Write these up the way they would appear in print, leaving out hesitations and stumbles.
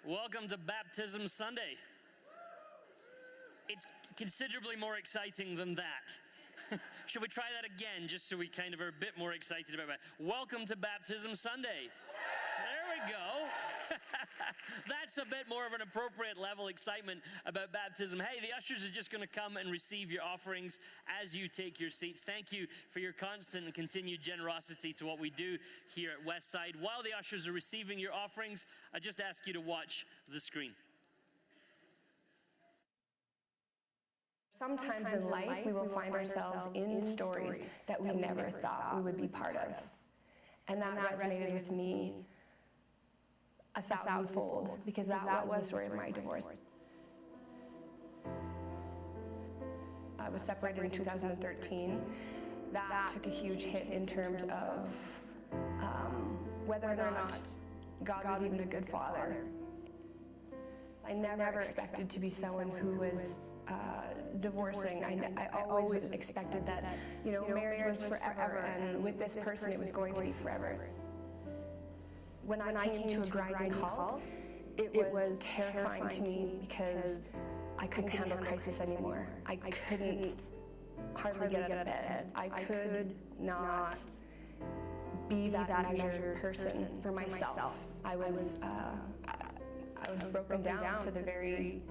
Welcome to Baptism Sunday. It's considerably more exciting than that. Should we try that again, just so we kind of are a bit more excited about it? Welcome to Baptism Sunday. There we go. That's a bit more of an appropriate level excitement about baptism. Hey, the ushers are just going to come and receive your offerings as you take your seats. Thank you for your constant and continued generosity to what we do here at Westside. While the ushers are receiving your offerings, I just ask you to watch the screen. Sometimes in life, we will find ourselves in stories that we never thought we would be part of. And that resonated with me 1,000-fold, because that was the story of my divorce. I was separated in 2013. That took a huge hit in terms of whether or not God was even a good father. I never expected to be someone who was divorcing. I always expected that, marriage was forever, and with this person it was going to be forever. When I came to a grinding halt, it was terrifying to me because I couldn't handle crisis anymore. I couldn't hardly get out of bed. I could not be that measured person for myself. I was broken down to the very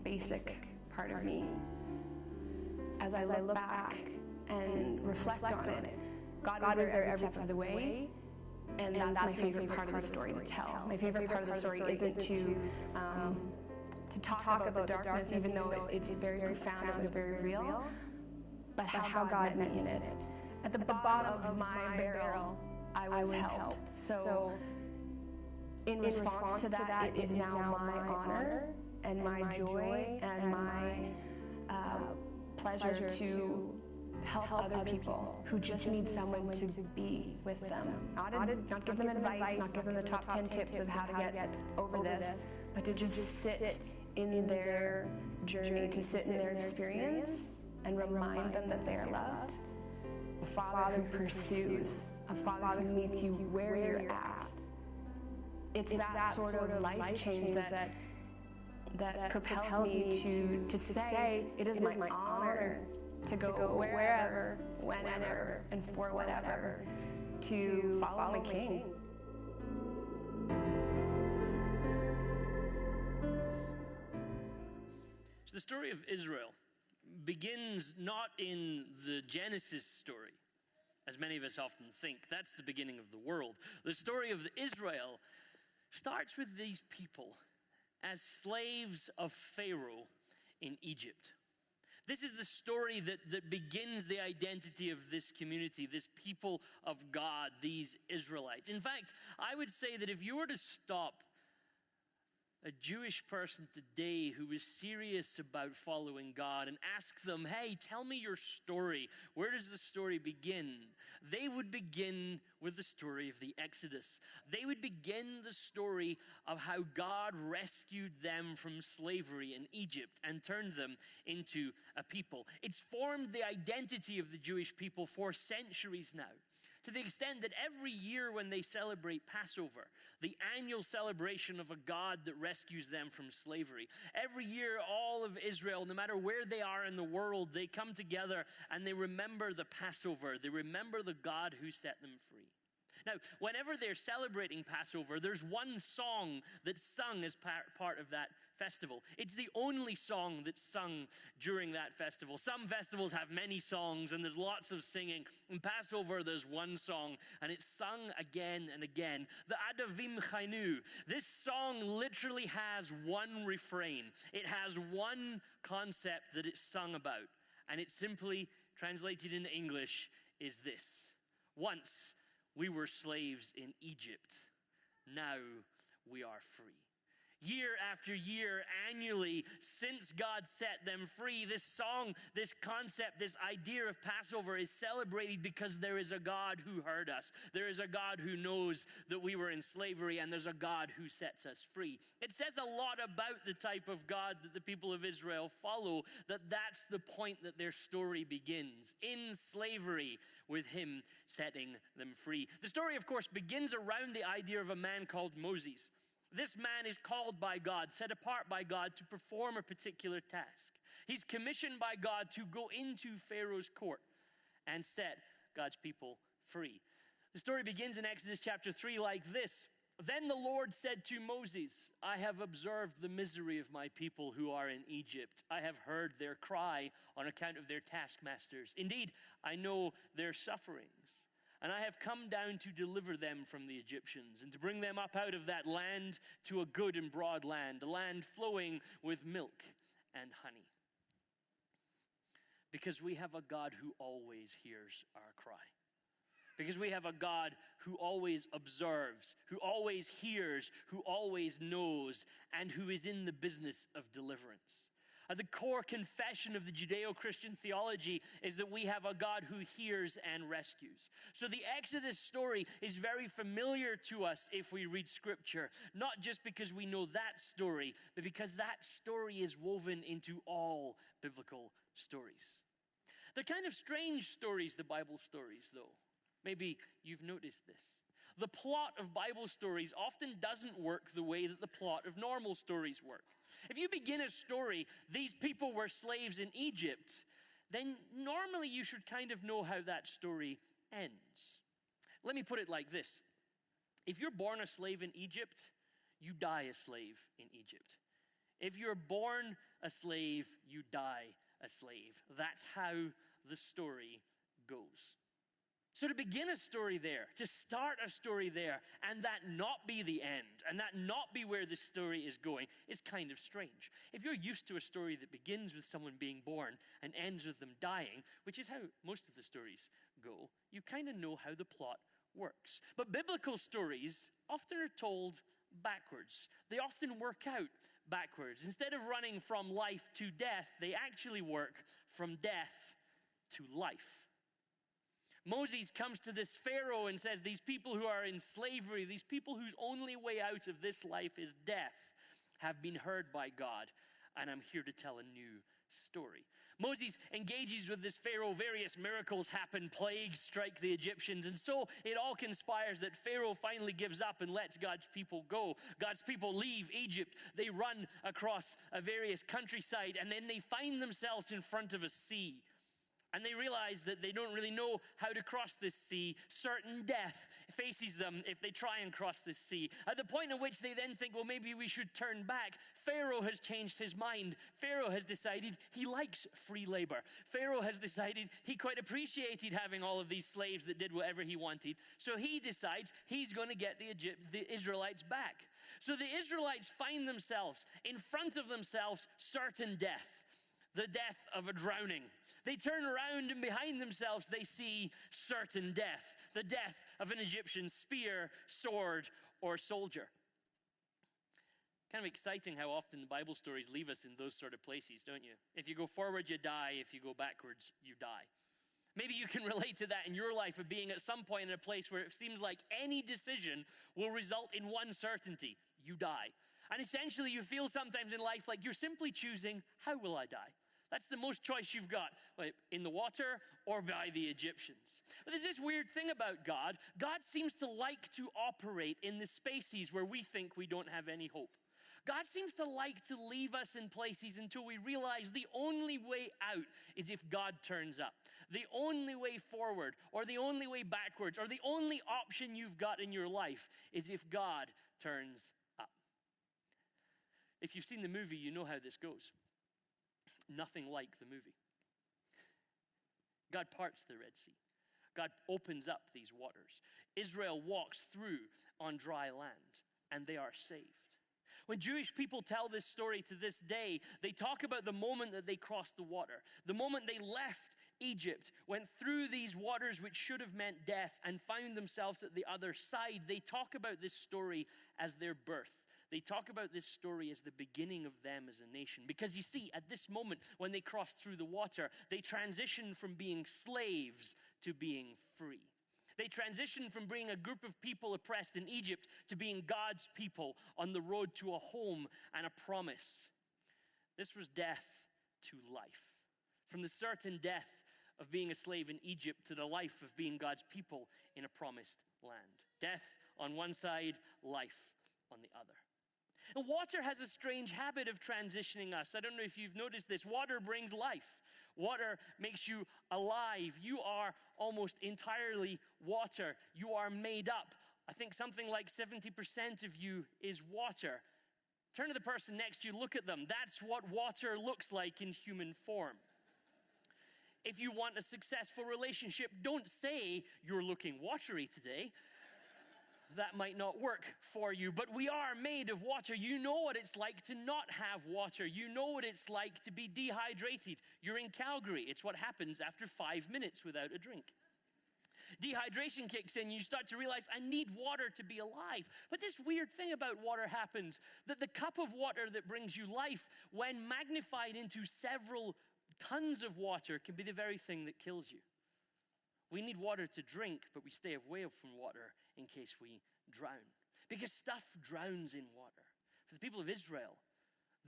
basic part of me. As I look back and reflect on it, God was there every step of the way, and that's my favorite part of the story to tell. My favorite part of the story isn't to talk about the darkness, even though it's very profound, it was very real, but how God met me in it. At the bottom of my barrel, I was helped. So in response to that, it is now my honor and my joy and my pleasure to help other people who just need someone to be with them. Not give them advice, not give them the top 10 tips of how to get over this, but to just sit in their journey, to sit in their experience and remind them that they are loved. A father who pursues, a father who meets you where you're at. It's that sort of life change that propels me to say it is my honor to go wherever, whenever, and for whatever, to follow my King. So the story of Israel begins not in the Genesis story, as many of us often think. That's the beginning of the world. The story of Israel starts with these people as slaves of Pharaoh in Egypt. This is the story that begins the identity of this community, this people of God, these Israelites. In fact, I would say that if you were to stop a Jewish person today who is serious about following God and ask them, hey, tell me your story. Where does the story begin? They would begin with the story of the Exodus. They would begin the story of how God rescued them from slavery in Egypt and turned them into a people. It's formed the identity of the Jewish people for centuries now, to the extent that every year when they celebrate Passover, the annual celebration of a God that rescues them from slavery, every year all of Israel, no matter where they are in the world, they come together and they remember the Passover. They remember the God who set them free. Now, whenever they're celebrating Passover, there's one song that's sung as part of that festival. It's the only song that's sung during that festival. Some festivals have many songs and there's lots of singing. In Passover, there's one song and it's sung again and again. The Adavim Chainu. This song literally has one refrain. It has one concept that it's sung about. And it simply, translated into English, is this: once we were slaves in Egypt. Now we are free. Year after year, annually, since God set them free, this song, this concept, this idea of Passover is celebrated because there is a God who heard us. There is a God who knows that we were in slavery, and there's a God who sets us free. It says a lot about the type of God that the people of Israel follow, that's the point that their story begins, in slavery, with him setting them free. The story, of course, begins around the idea of a man called Moses. This man is called by God, set apart by God to perform a particular task. He's commissioned by God to go into Pharaoh's court and set God's people free. The story begins in Exodus chapter 3 like this. Then the Lord said to Moses, I have observed the misery of my people who are in Egypt. I have heard their cry on account of their taskmasters. Indeed, I know their sufferings. And I have come down to deliver them from the Egyptians and to bring them up out of that land to a good and broad land, a land flowing with milk and honey. Because we have a God who always hears our cry. Because we have a God who always observes, who always hears, who always knows, and who is in the business of deliverance. The core confession of the Judeo-Christian theology is that we have a God who hears and rescues. So the Exodus story is very familiar to us if we read Scripture, not just because we know that story, but because that story is woven into all biblical stories. They're kind of strange stories, the Bible stories, though. Maybe you've noticed this. The plot of Bible stories often doesn't work the way that the plot of normal stories work. If you begin a story, these people were slaves in Egypt, then normally you should kind of know how that story ends. Let me put it like this. If you're born a slave in Egypt, you die a slave in Egypt. If you're born a slave, you die a slave. That's how the story goes. So to begin a story there, to start a story there, and that not be the end, and that not be where the story is going, is kind of strange. If you're used to a story that begins with someone being born and ends with them dying, which is how most of the stories go, you kind of know how the plot works. But biblical stories often are told backwards. They often work out backwards. Instead of running from life to death, they actually work from death to life. Moses comes to this Pharaoh and says, these people who are in slavery, these people whose only way out of this life is death, have been heard by God, and I'm here to tell a new story. Moses engages with this Pharaoh, various miracles happen, plagues strike the Egyptians, and so it all conspires that Pharaoh finally gives up and lets God's people go. God's people leave Egypt, they run across a various countryside, and then they find themselves in front of a sea. And they realize that they don't really know how to cross this sea. Certain death faces them if they try and cross this sea. At the point at which they then think, well, maybe we should turn back, Pharaoh has changed his mind. Pharaoh has decided he likes free labor. Pharaoh has decided he quite appreciated having all of these slaves that did whatever he wanted. So he decides he's going to get the Israelites back. So the Israelites find themselves in front of themselves certain death, the death of a drowning. They turn around and behind themselves they see certain death, the death of an Egyptian spear, sword, or soldier. Kind of exciting how often the Bible stories leave us in those sort of places, don't you? If you go forward, you die. If you go backwards, you die. Maybe you can relate to that in your life of being at some point in a place where it seems like any decision will result in one certainty. You die. And essentially you feel sometimes in life like you're simply choosing, how will I die? That's the most choice you've got, in the water or by the Egyptians. But there's this weird thing about God. God seems to like to operate in the spaces where we think we don't have any hope. God seems to like to leave us in places until we realize the only way out is if God turns up. The only way forward, or the only way backwards, or the only option you've got in your life is if God turns up. If you've seen the movie, you know how this goes. Nothing like the movie. God parts the Red Sea. God opens up these waters. Israel walks through on dry land, and they are saved. When Jewish people tell this story to this day, they talk about the moment that they crossed the water, the moment they left Egypt, went through these waters which should have meant death, and found themselves at the other side. They talk about this story as their birth. they talk about this story as the beginning of them as a nation. Because you see, at this moment, when they crossed through the water, they transitioned from being slaves to being free. They transitioned from being a group of people oppressed in Egypt to being God's people on the road to a home and a promise. This was death to life. From the certain death of being a slave in Egypt to the life of being God's people in a promised land. Death on one side, life on the other. And water has a strange habit of transitioning us. I don't know if you've noticed this. Water brings life. Water makes you alive. You are almost entirely water. You are made up. I think something like 70% of you is water. Turn to the person next to you, look at them. That's what water looks like in human form. If you want a successful relationship, don't say you're looking watery today. That might not work for you, but we are made of water. You know what it's like to not have water. You know what it's like to be dehydrated. You're in Calgary. It's what happens after 5 minutes without a drink. Dehydration kicks in. You start to realize, I need water to be alive. But this weird thing about water happens, that the cup of water that brings you life, when magnified into several tons of water, can be the very thing that kills you. We need water to drink, but we stay away from water in case we drown. Because stuff drowns in water. For the people of Israel,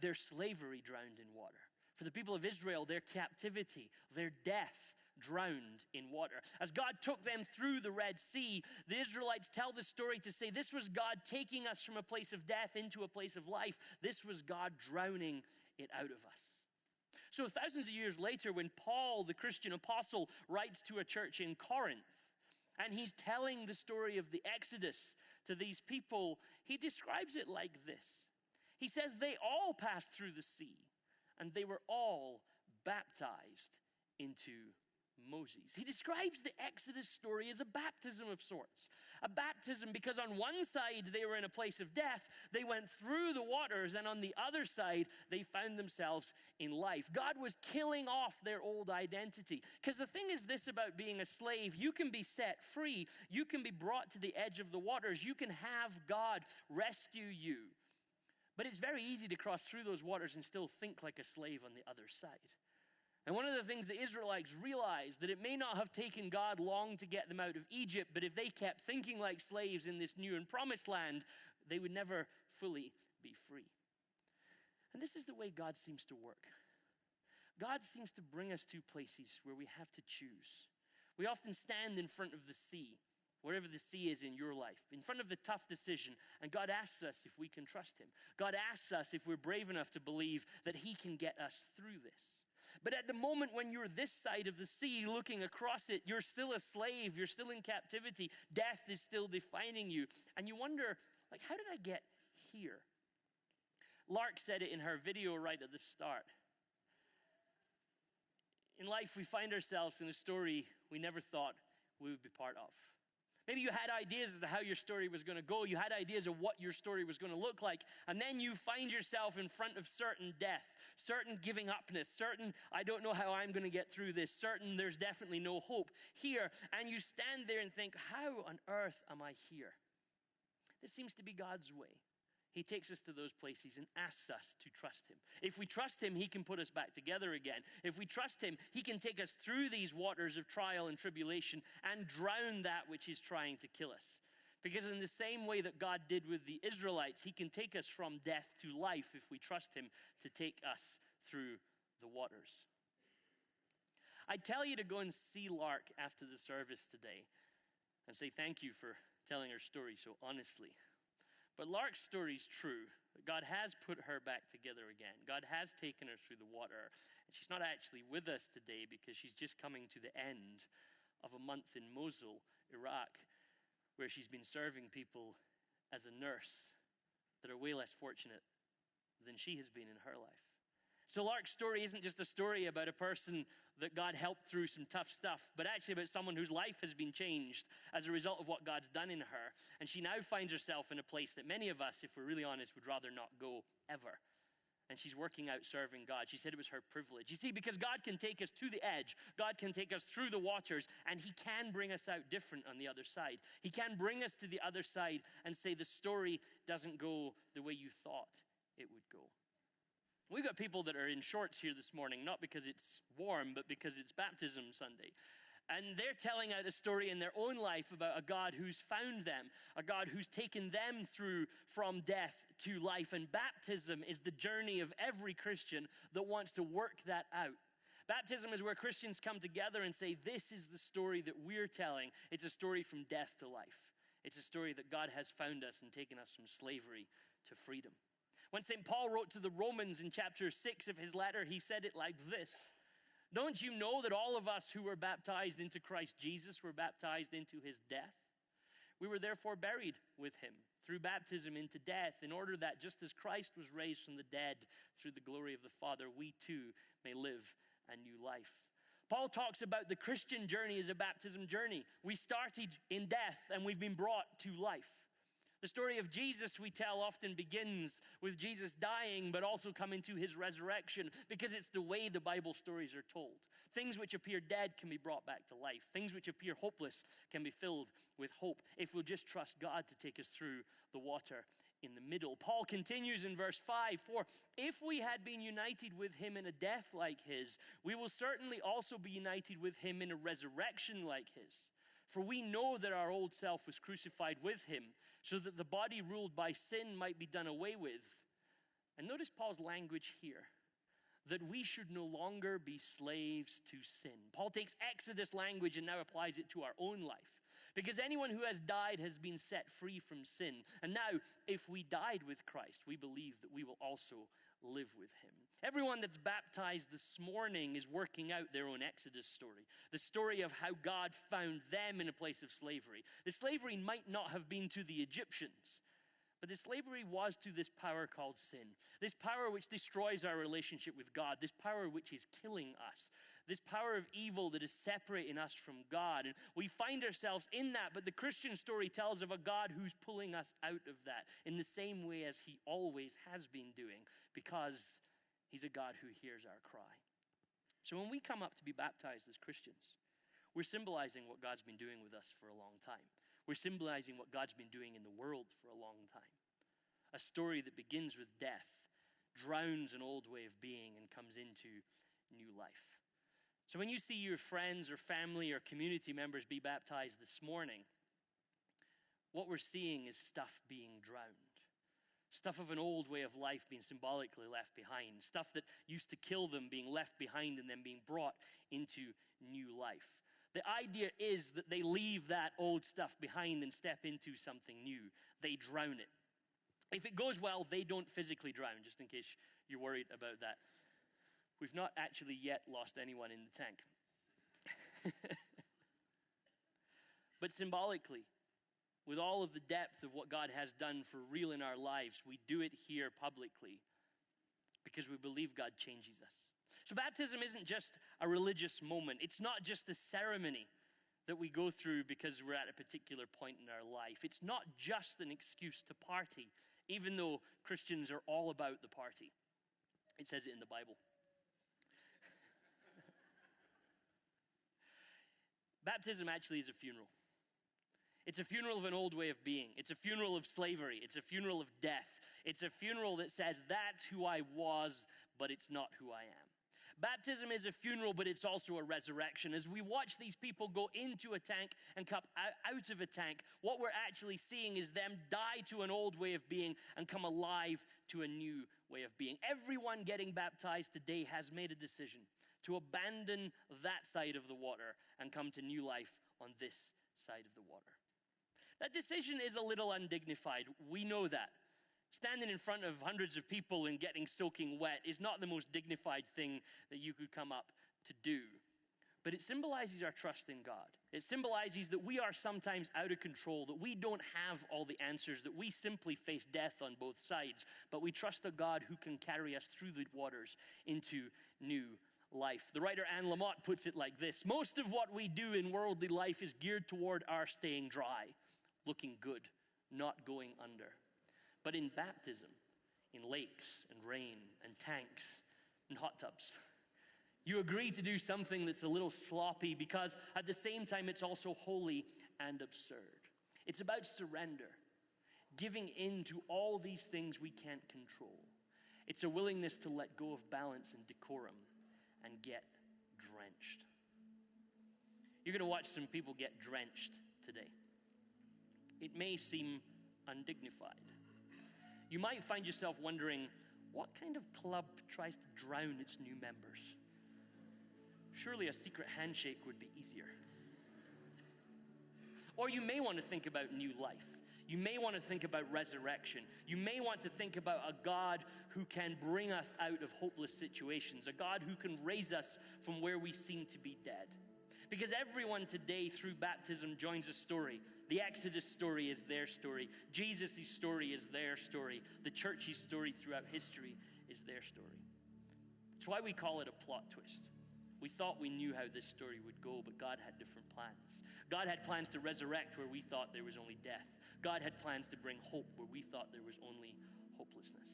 their slavery drowned in water. For the people of Israel, their captivity, their death drowned in water. As God took them through the Red Sea, the Israelites tell the story to say this was God taking us from a place of death into a place of life. This was God drowning it out of us. So thousands of years later, when Paul, the Christian apostle, writes to a church in Corinth, and he's telling the story of the Exodus to these people, he describes it like this. He says they all passed through the sea, and they were all baptized into Moses. He describes the Exodus story as a baptism of sorts. A baptism because on one side they were in a place of death, they went through the waters, and on the other side they found themselves in life. God was killing off their old identity. Because the thing is this about being a slave, you can be set free, you can be brought to the edge of the waters, you can have God rescue you. But it's very easy to cross through those waters and still think like a slave on the other side. And one of the things the Israelites realized, that it may not have taken God long to get them out of Egypt, but if they kept thinking like slaves in this new and promised land, they would never fully be free. And this is the way God seems to work. God seems to bring us to places where we have to choose. We often stand in front of the sea, wherever the sea is in your life, in front of the tough decision, and God asks us if we can trust him. God asks us if we're brave enough to believe that he can get us through this. But at the moment when you're this side of the sea looking across it, you're still a slave, you're still in captivity, death is still defining you. And you wonder, like, how did I get here? Lark said it in her video right at the start. In life, we find ourselves in a story we never thought we would be part of. Maybe you had ideas as to how your story was going to go. You had ideas of what your story was going to look like. And then you find yourself in front of certain death, certain giving upness, certain, I don't know how I'm going to get through this, certain there's definitely no hope here. And you stand there and think, how on earth am I here? This seems to be God's way. He takes us to those places and asks us to trust him. If we trust him, he can put us back together again. If we trust him, he can take us through these waters of trial and tribulation and drown that which is trying to kill us. Because in the same way that God did with the Israelites, he can take us from death to life if we trust him to take us through the waters. I tell you to go and see Lark after the service today and say thank you for telling her story so honestly. But Lark's story is true. God has put her back together again. God has taken her through the water. And she's not actually with us today because she's just coming to the end of a month in Mosul, Iraq, where she's been serving people as a nurse that are way less fortunate than she has been in her life. So Lark's story isn't just a story about a person that God helped through some tough stuff, but actually about someone whose life has been changed as a result of what God's done in her. And she now finds herself in a place that many of us, if we're really honest, would rather not go ever. And she's working out serving God. She said it was her privilege. You see, because God can take us to the edge, God can take us through the waters, and he can bring us out different on the other side. He can bring us to the other side and say the story doesn't go the way you thought it would go. We've got people that are in shorts here this morning, not because it's warm, but because it's baptism Sunday. And they're telling out a story in their own life about a God who's found them, a God who's taken them through from death to life. And baptism is the journey of every Christian that wants to work that out. Baptism is where Christians come together and say, this is the story that we're telling. It's a story from death to life. It's a story that God has found us and taken us from slavery to freedom. When St. Paul wrote to the Romans in chapter 6 of his letter, he said it like this: don't you know that all of us who were baptized into Christ Jesus were baptized into his death? We were therefore buried with him through baptism into death, in order that just as Christ was raised from the dead through the glory of the Father, we too may live a new life. Paul talks about the Christian journey as a baptism journey. We started in death and we've been brought to life. The story of Jesus, we tell, often begins with Jesus dying, but also coming to his resurrection, because it's the way the Bible stories are told. Things which appear dead can be brought back to life. Things which appear hopeless can be filled with hope if we'll just trust God to take us through the water in the middle. Paul continues in verse 5, for if we had been united with him in a death like his, we will certainly also be united with him in a resurrection like his. For we know that our old self was crucified with him, so that the body ruled by sin might be done away with. And notice Paul's language here, that we should no longer be slaves to sin. Paul takes Exodus language and now applies it to our own life. Because anyone who has died has been set free from sin. And now, if we died with Christ, we believe that we will also live with him. Everyone that's baptized this morning is working out their own Exodus story. The story of how God found them in a place of slavery. The slavery might not have been to the Egyptians, but the slavery was to this power called sin. This power which destroys our relationship with God. This power which is killing us. This power of evil that is separating us from God. And we find ourselves in that, but the Christian story tells of a God who's pulling us out of that in the same way as he always has been doing, because he's a God who hears our cry. So when we come up to be baptized as Christians, we're symbolizing what God's been doing with us for a long time. We're symbolizing what God's been doing in the world for a long time. A story that begins with death, drowns an old way of being, and comes into new life. So when you see your friends or family or community members be baptized this morning, what we're seeing is stuff being drowned. Stuff of an old way of life being symbolically left behind. Stuff that used to kill them being left behind and then being brought into new life. The idea is that they leave that old stuff behind and step into something new. They drown it. If it goes well, they don't physically drown, just in case you're worried about that. We've not actually yet lost anyone in the tank. But symbolically, with all of the depth of what God has done for real in our lives, we do it here publicly because we believe God changes us. So baptism isn't just a religious moment. It's not just a ceremony that we go through because we're at a particular point in our life. It's not just an excuse to party, even though Christians are all about the party. It says it in the Bible. Baptism actually is a funeral. It's a funeral of an old way of being. It's a funeral of slavery. It's a funeral of death. It's a funeral that says, that's who I was, but it's not who I am. Baptism is a funeral, but it's also a resurrection. As we watch these people go into a tank and come out of a tank, what we're actually seeing is them die to an old way of being and come alive to a new way of being. Everyone getting baptized today has made a decision to abandon that side of the water and come to new life on this side of the water. That decision is a little undignified. We know that. Standing in front of hundreds of people and getting soaking wet is not the most dignified thing that you could come up to do. But it symbolizes our trust in God. It symbolizes that we are sometimes out of control, that we don't have all the answers, that we simply face death on both sides, but we trust a God who can carry us through the waters into new life. The writer Anne Lamott puts it like this: most of what we do in worldly life is geared toward our staying dry, looking good, not going under. But in baptism, in lakes and rain and tanks and hot tubs. You agree to do something that's a little sloppy because at the same time it's also holy and absurd. It's about surrender, giving in to all these things we can't control. It's a willingness to let go of balance and decorum and get drenched. You're going to watch some people get drenched today. It may seem undignified. You might find yourself wondering, what kind of club tries to drown its new members? Surely a secret handshake would be easier. Or you may want to think about new life. You may want to think about resurrection. You may want to think about a God who can bring us out of hopeless situations, a God who can raise us from where we seem to be dead. Because everyone today through baptism joins a story. The Exodus story is their story. Jesus' story is their story. The church's story throughout history is their story. It's why we call it a plot twist. We thought we knew how this story would go, but God had different plans. God had plans to resurrect where we thought there was only death. God had plans to bring hope where we thought there was only hopelessness.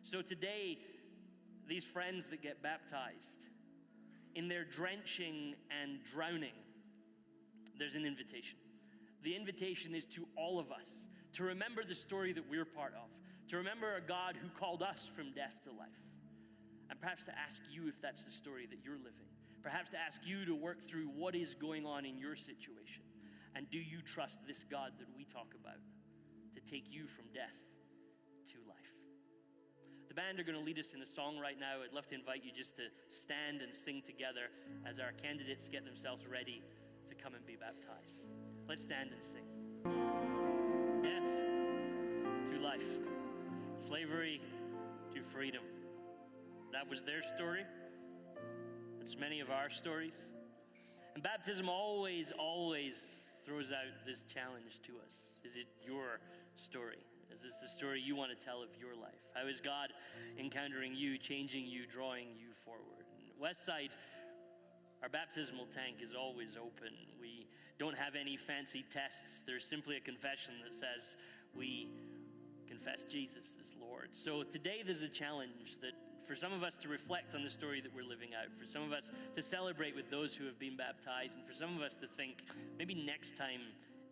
So today, these friends that get baptized, in their drenching and drowning, there's an invitation. The invitation is to all of us to remember the story that we're part of, to remember a God who called us from death to life, and perhaps to ask you if that's the story that you're living, perhaps to ask you to work through what is going on in your situation, and do you trust this God that we talk about to take you from death to life? The band are going to lead us in a song right now. I'd love to invite you just to stand and sing together as our candidates get themselves ready to come and be baptized. Let's stand and sing. Death to life. Slavery to freedom. That was their story. That's many of our stories. And baptism always throws out this challenge to us. Is it your story? Is this the story you want to tell of your life? How is God encountering you, changing you, drawing you forward? And Westside, our baptismal tank is always open. We don't have any fancy tests. There's simply a confession that says we confess Jesus as Lord. So today there's a challenge that for some of us to reflect on the story that we're living out, for some of us to celebrate with those who have been baptized, and for some of us to think, maybe next time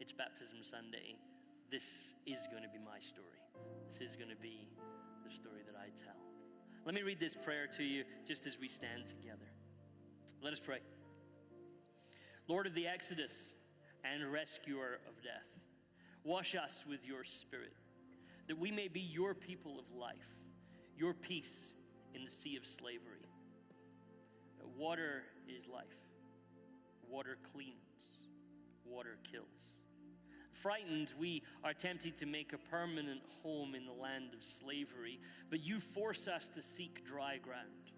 it's Baptism Sunday, this is going to be my story. This is going to be the story that I tell. Let me read this prayer to you just as we stand together. Let us pray. Lord of the Exodus and rescuer of death, wash us with your Spirit, that we may be your people of life, your peace in the sea of slavery. Water is life. Water cleans. Water kills. Frightened, we are tempted to make a permanent home in the land of slavery, but you force us to seek dry ground.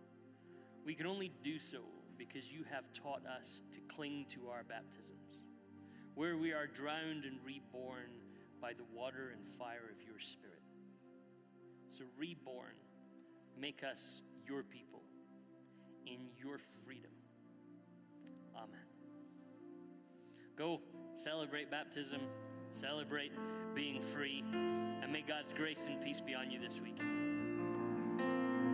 We can only do so because you have taught us to cling to our baptisms, where we are drowned and reborn by the water and fire of your Spirit. So reborn, make us your people in your freedom. Amen. Go celebrate baptism, celebrate being free, and may God's grace and peace be on you this week.